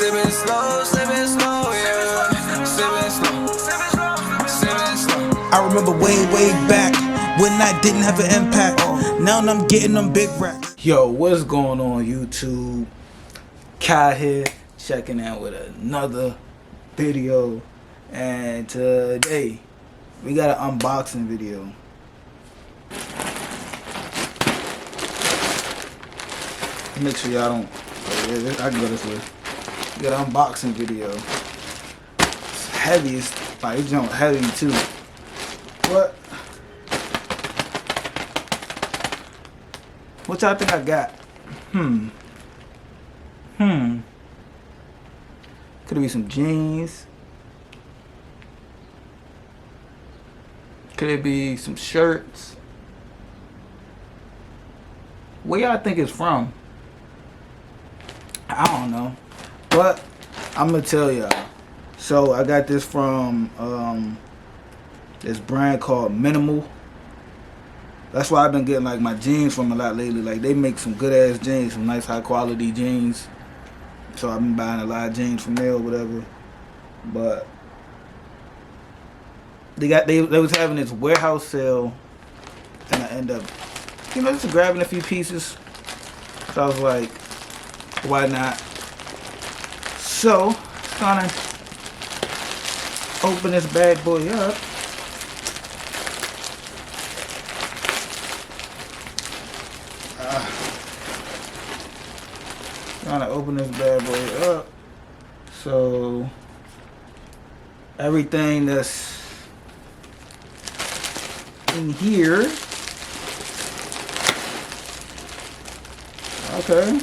Sipping slow, yeah. Sipping slow. I remember way back when I didn't have an impact. Now I'm getting them big racks. Yo, what's going on YouTube? Kai here, checking out with another video. And today, we got an unboxing video. Make sure y'all don't, I can go this way. We got an unboxing video. It's heavy, it's like, it's jump heavy too. What y'all think I got? Could it be some jeans? Could it be some shirts? Where y'all think it's from? I don't know. But I'm gonna tell y'all. So I got this from this brand called Mnla. That's why I've been getting like my jeans from a lot lately. Like they make some good ass jeans, some nice high quality jeans. So I've been buying a lot of jeans from there or whatever. But they was having this warehouse sale, and I end up, just grabbing a few pieces. So I was like, why not? So kind of open this bad boy up. Trying to open this bad boy up. So everything that's in here. Okay.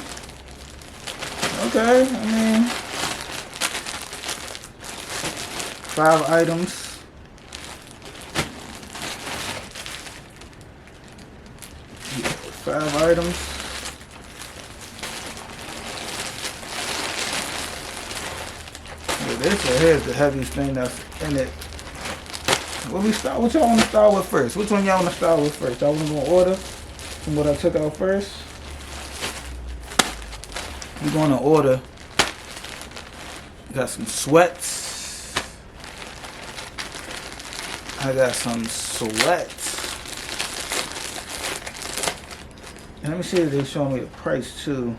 I mean, 5 items. Yeah, 5 items. This right here is the heaviest thing that's in it. What y'all want to start with first? Which one y'all want to start with first? Y'all want to go order from what I took out first? We're going to order. Got some sweats. I got some sweats. And let me see if they show me the price too.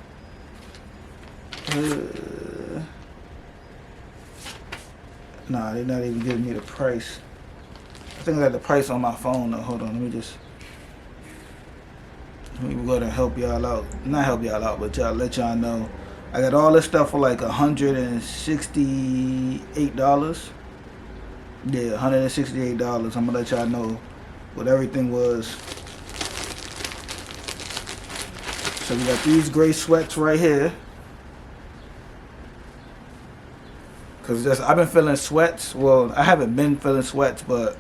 Nah, they're not even giving me the price. I think I got the price on my phone though. Hold on, let me go ahead and help y'all out. Not help y'all out, but let y'all know. I got all this stuff for like $168. Yeah, $168. I'm gonna let y'all know what everything was. So we got these gray sweats right here. Cause I've been feeling sweats. Well, I haven't been feeling sweats, but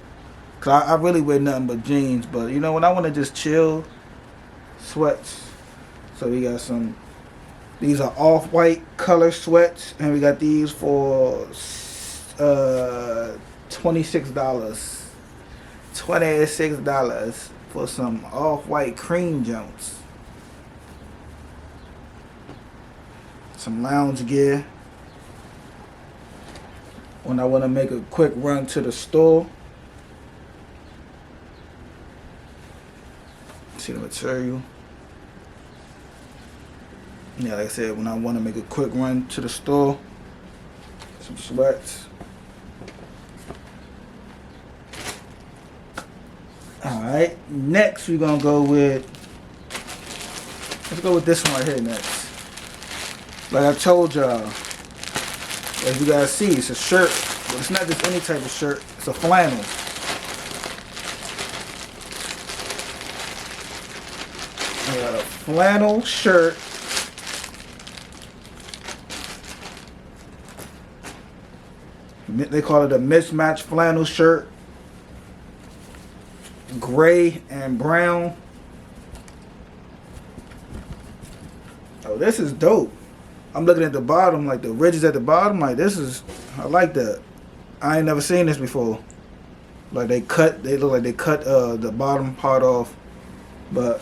cause I really wear nothing but jeans. But you know, when I want to just chill, sweats. So we got some. These are off-white color sweats, and we got these for $26. $26 for some off-white cream jumps. Some lounge gear. When I want to make a quick run to the store. See the material. Yeah, like I said, when I want to make a quick run to the store. Some sweats. Alright, next we're going to go with, let's go with this one right here next. Like I told y'all. As you guys see, it's a shirt, but it's not just any type of shirt. It's a flannel. I got a flannel shirt. They call it a mismatched flannel shirt. Gray and brown. Oh, this is dope. I'm looking at the bottom, like the ridges at the bottom, like this is, I like that. I ain't never seen this before. Like they look like they cut the bottom part off, but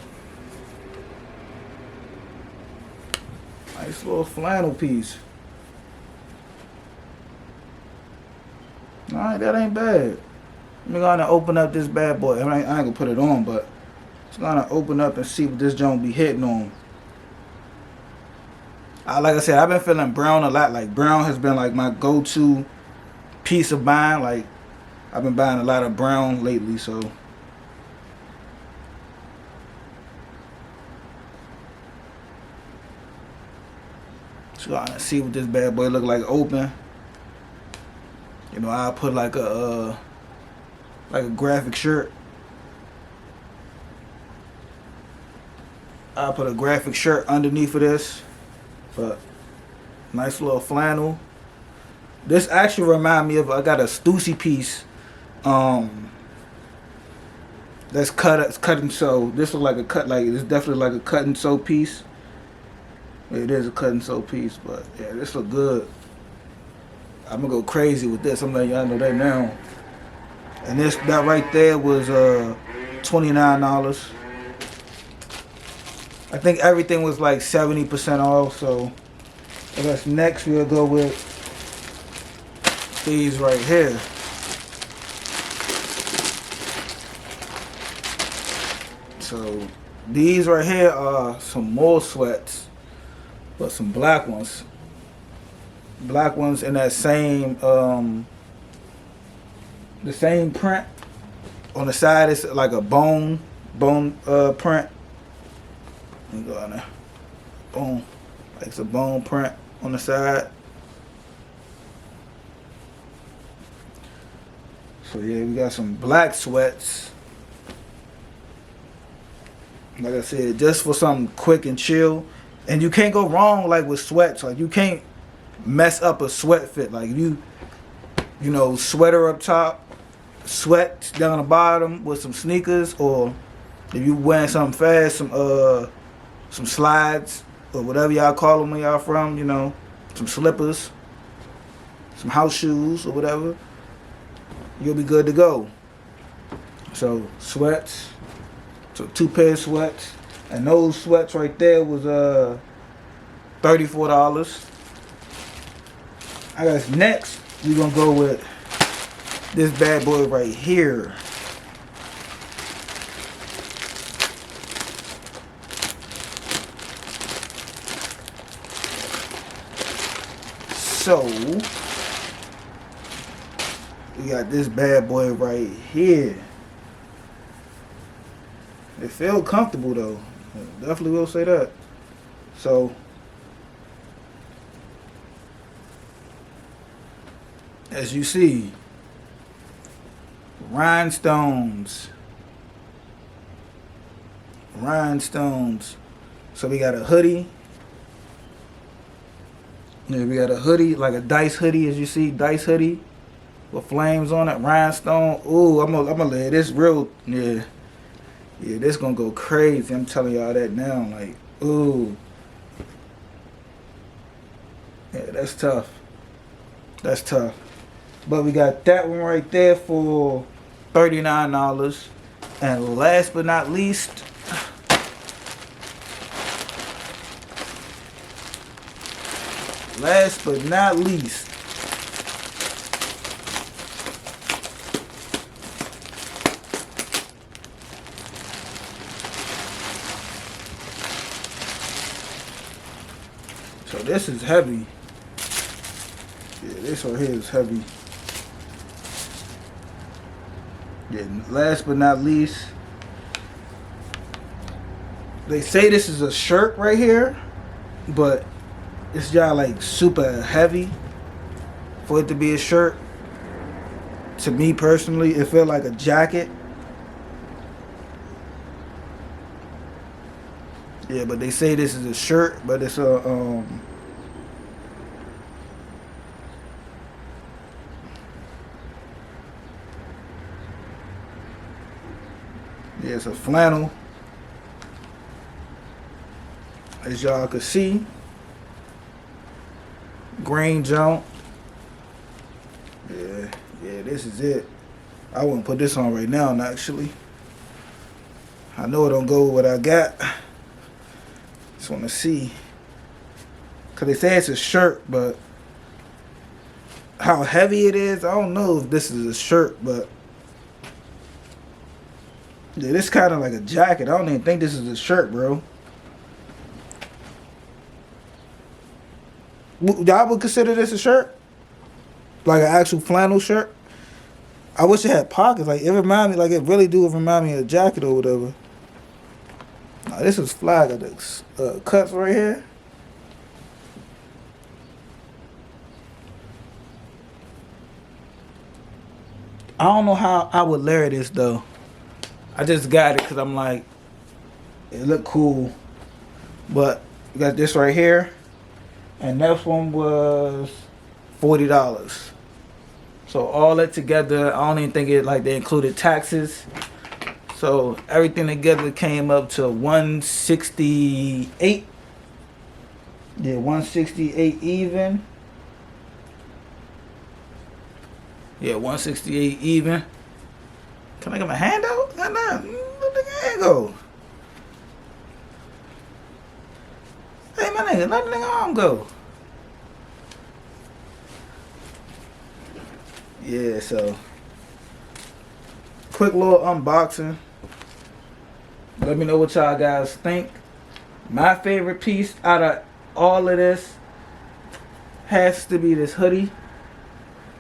nice little flannel piece. Alright, that ain't bad. Let me go and open up this bad boy. I ain't gonna put it on, but it's gonna open up and see what this joint be hitting on. Like I said, I've been feeling brown a lot. Like brown has been like my go-to piece of buying. Like I've been buying a lot of brown lately, so. So I see what this bad boy look like open. You know, I'll put like a graphic shirt. I'll put a graphic shirt underneath of this. But nice little flannel. This actually remind me of, I got a Stussy piece. That's cut and sew. This look like a cut, like it's definitely like a cut and sew piece. It is a cut and sew piece, but yeah, this look good. I'm gonna go crazy with this. I'm letting y'all know that now. And that right there was $29. I think everything was like 70% off. So I guess next we'll go with these right here. So these right here are some more sweats, but some black ones. Black ones in that same the same print. On the side it's like a bone print. Let me go on there. Boom. Like it's a bone print on the side. So yeah, we got some black sweats. Like I said, just for something quick and chill. And you can't go wrong like with sweats. Like you can't mess up a sweat fit. Like you know, sweater up top, sweat down the bottom with some sneakers, or if you wearing something fast, some slides or whatever y'all call them when y'all from, you know, some slippers, some house shoes or whatever, you'll be good to go. So sweats, so 2 pair of sweats, and those sweats right there was $34. I guess next we gonna go with this bad boy right here. So we got this bad boy right here. It feel comfortable though. Definitely will say that. So as you see, rhinestones. So we got a hoodie. Yeah, we got a hoodie, like a dice hoodie, as you see, dice hoodie with flames on it, rhinestone. Ooh, I'm gonna let this real, yeah, this gonna go crazy. I'm telling y'all that now, like, ooh, yeah, that's tough. That's tough. But we got that one right there for $39. And last but not least, so this is heavy. Yeah, this right here is heavy. Yeah, last but not least, they say this is a shirt right here, but it's y'all like super heavy for it to be a shirt. To me personally, it felt like a jacket. Yeah, but they say this is a shirt, but it's a yeah, it's a flannel, as y'all can see. Green jump. Yeah, this is it. I wouldn't put this on right now, actually. I know it don't go with what I got. Just want to see. Because they say it's a shirt, but how heavy it is. I don't know if this is a shirt, but yeah, this kind of like a jacket. I don't even think this is a shirt, bro. Y'all would consider this a shirt? Like an actual flannel shirt? I wish it had pockets. Like, it remind me, like, it really do remind me of a jacket or whatever. Nah, this is fly. Got the cuts right here. I don't know how I would layer this, though. I just got it because I'm like, it look cool. But you got this right here. And next one was $40. So all that together, I don't even think it like they included taxes. So everything together came up to 168. Yeah, 168 even. Yeah, 168 even. Can I get my hand out? Nah, let the hand go. Hey, my nigga, let the nigga arm go. Yeah, so quick little unboxing. Let me know what y'all guys think. My favorite piece out of all of this has to be this hoodie.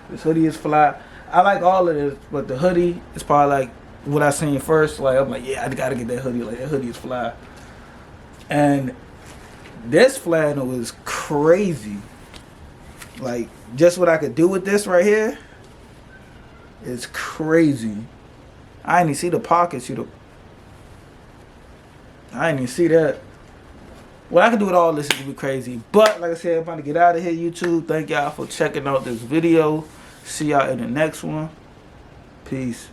This hoodie is fly. I like all of this, but the hoodie is probably like what I seen first. Like, I'm like, yeah, I gotta get that hoodie. Like, that hoodie is fly. And this flannel is crazy. Like, just what I could do with this right here is crazy. I didn't even see the pockets. I didn't even see that. What I can do with all this is gonna be crazy. But like I said, I'm about to get out of here, YouTube. Thank y'all for checking out this video. See y'all in the next one. Peace.